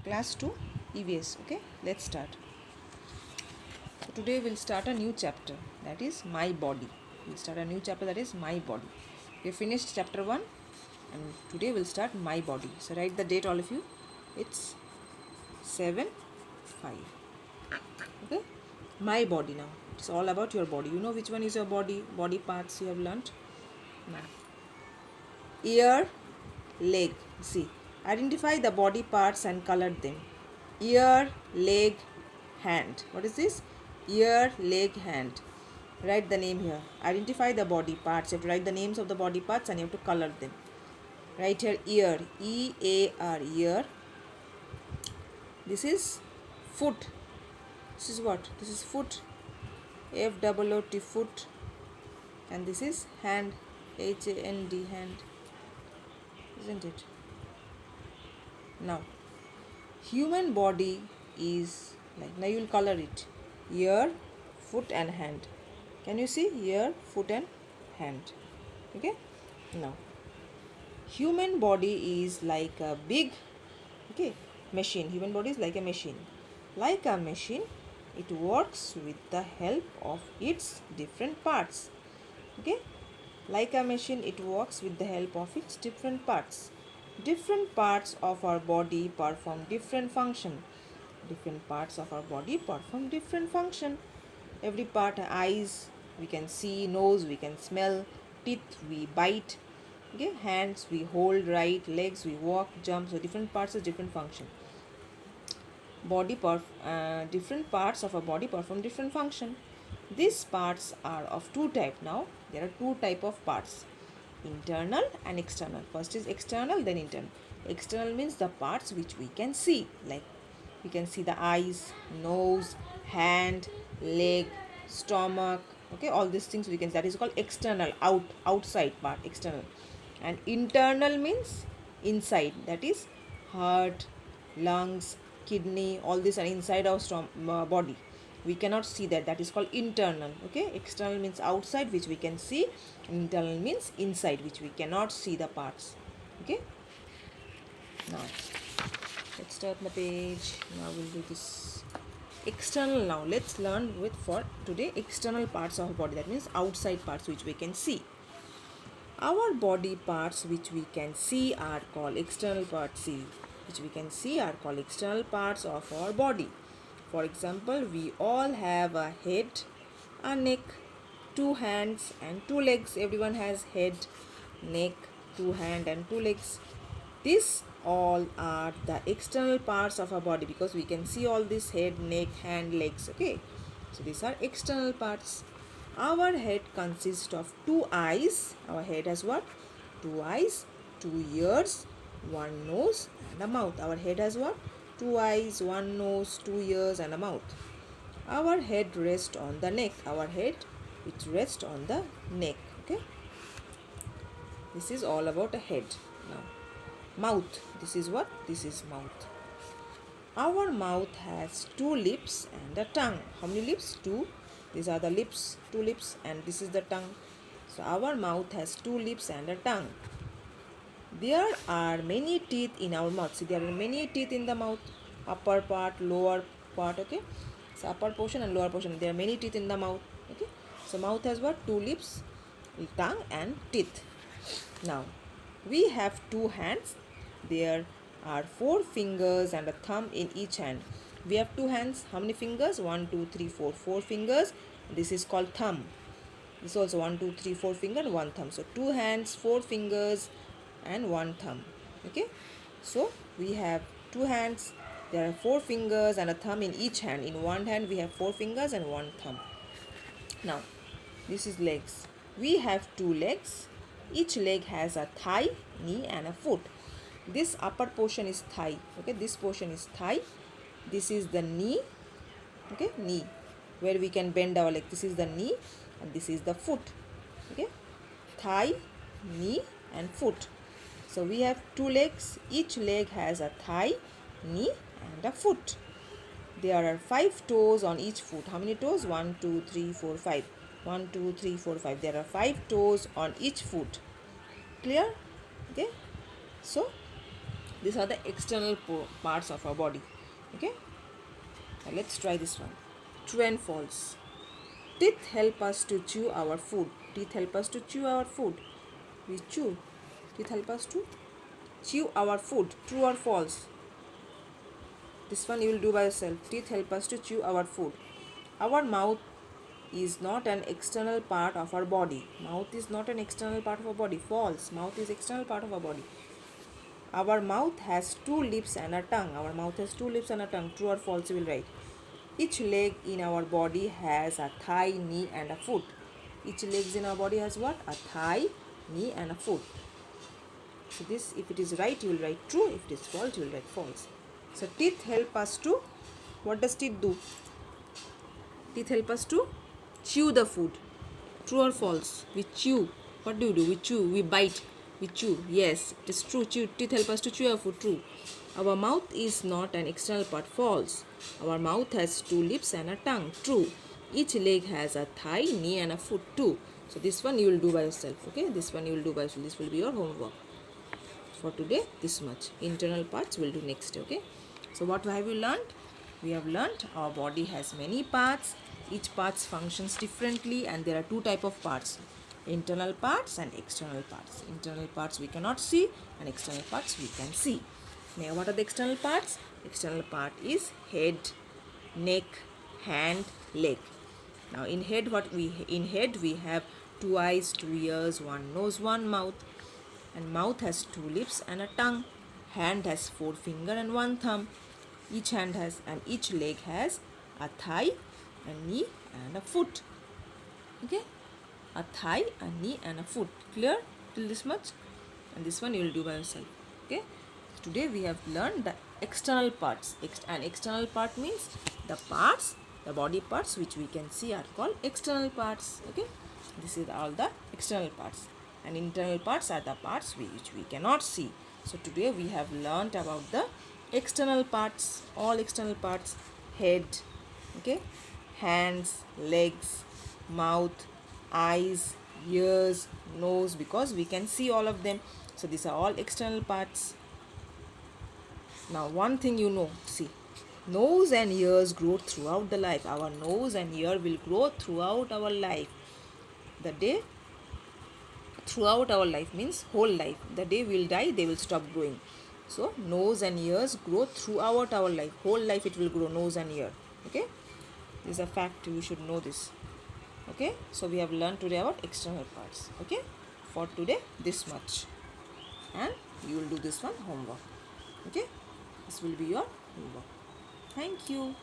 Class 2 EVS. Okay, let's start. So today we'll start a new chapter, that is my body. We'll start a new chapter, that is my body. We finished chapter 1 and today we'll start my body. So write the date, all of you. It's 7/5. Okay, my body. Now it's all about your body. You know which one is your body parts you have learnt now. Ear, leg. See, identify the body parts and color them. Ear, leg, hand. What is this? Ear, leg, hand. Write the name here. Identify the body parts. You have to write the names of the body parts and you have to color them. Write here ear, E-A-R, ear. This is foot. This is what? This is foot, F-O-O-T, foot. And this is hand, H-A-N-D, hand. Isn't it? Now, human body is like, now you will color it. Ear, foot and hand. Can you see? Ear, foot and hand. Okay? Now, human body is like a big, okay, machine. Human body is like a machine. Like a machine, it works with the help of its different parts. Okay? Like a machine, it works with the help of its different parts. Different parts of our body perform different function. Different parts of our body perform different function. Every part, eyes we can see, nose we can smell, teeth we bite, okay, hands we hold, write, legs we walk, jump. So different parts have different function. Different parts of our body perform different function. These parts are of two type. Now there are two type of parts, internal and external. First is external, then internal. External means the parts which we can see, like we can see the eyes, nose, hand, leg, stomach, okay, all these things we can see. That is called external, outside part, external. And internal means inside, that is heart, lungs, kidney, all these are inside our body. We cannot see that. That is called internal. Okay, external means outside, which we can see. Internal means inside, which we cannot see the parts. Okay, now let's turn the page. Now we'll do this external. Now let's learn with, for today, external parts of our body. That means outside parts which we can see. Our body parts which we can see are called external parts. See, which we can see are called external parts of our body. For example, we all have a head, a neck, two hands and two legs. Everyone has head, neck, two hands and two legs. These all are the external parts of our body because we can see all this: head, neck, hand, legs. Okay, so these are external parts. Our head consists of two eyes. Our head has what? Two eyes, two ears, one nose and a mouth. Our head has what? Two eyes, one nose, two ears and a mouth. Our head rests on the neck. Our head, it rests on the neck. Okay, this is all about a head. Now mouth, this is what? This is mouth. Our mouth has two lips and a tongue. How many lips? Two. These are the lips, two lips, and this is the tongue. So our mouth has two lips and a tongue. There are many teeth in our mouth. See, there are many teeth in the mouth. Upper part, lower part, okay. So upper portion and lower portion. There are many teeth in the mouth, okay. So mouth has what? Two lips, tongue and teeth. Now, we have two hands. There are 4 fingers and a thumb in each hand. We have two hands. How many fingers? 1, 2, 3, 4. 4 fingers. This is called thumb. This is also 1, 2, 3, 4 finger and 1 thumb. So 2 hands, 4 fingers and 1 thumb. Okay. So we have 2 hands. There are 4 fingers and a thumb in each hand. In one hand we have 4 fingers and 1 thumb. Now this is legs. We have 2 legs. Each leg has a thigh, knee and a foot. This upper portion is thigh. Okay, this portion is thigh. This is the knee. Okay, knee, where we can bend our leg. This is the knee and this is the foot. Okay, thigh, knee and foot. So we have 2 legs. Each leg has a thigh, knee and a foot. There are 5 toes on each foot. How many toes? 1, 2, 3, 4, 5. 1, 2, 3, 4, 5. There are 5 toes on each foot. Clear? Okay. So These are the external parts of our body. Okay, now let's try this one. True and false. Teeth help us to chew our food. Teeth help us to chew our food. We chew. Teeth help us to chew our food. True or false? This one you will do by yourself. Teeth help us to chew our food. Our mouth is not an external part of our body. Mouth is not an external part of our body. False. Mouth is external part of our body. Our mouth has two lips and a tongue. Our mouth has two lips and a tongue. True or false? You will write. Each leg in our body has a thigh, knee and a foot. Each leg in our body has what? A thigh, knee and a foot. So this, if it is right, you will write true. If it is false, you will write false. So teeth help us to, what does teeth do? Teeth help us to chew the food. True or false? We chew. What do? We chew. We bite. We chew. Yes, it is true. Teeth help us to chew our food. True. Our mouth is not an external part. False. Our mouth has two lips and a tongue. True. Each leg has a thigh, knee and a foot. Too. So this one you will do by yourself. Okay. This one you will do by yourself. This will be your homework. For today, this much. Internal parts we'll do next. Okay. So what have you learned? We have learned our body has many parts. Each part functions differently and there are two type of parts. Internal parts and external parts. Internal parts we cannot see and external parts we can see. Now what are the external parts? External part is head, neck, hand, leg. Now in head we have two eyes, two ears, one nose, one mouth. And mouth has two lips and a tongue. Hand has four fingers and one thumb. Each hand has and each leg has a thigh, a knee and a foot. Okay, a thigh, a knee and a foot. Clear till this much? And this one you will do by yourself. Okay, today we have learned the external parts. And external part means the parts, the body parts which we can see are called external parts. Okay, this is all the external parts. And internal parts are the parts which we cannot see. So today we have learnt about the external parts, all external parts, head, okay, hands, legs, mouth, eyes, ears, nose, because we can see all of them. So these are all external parts. Now one thing you know, see, nose and ears grow throughout the life. Our nose and ear will grow throughout our life. The day throughout our life means whole life. The day we will die, they will stop growing. So nose and ears grow throughout our life. Whole life it will grow, nose and ear. Okay, this is a fact, you should know this. Okay, so we have learned today about external parts. Okay, for today this much, and you will do this one homework. Okay, this will be your homework. Thank you.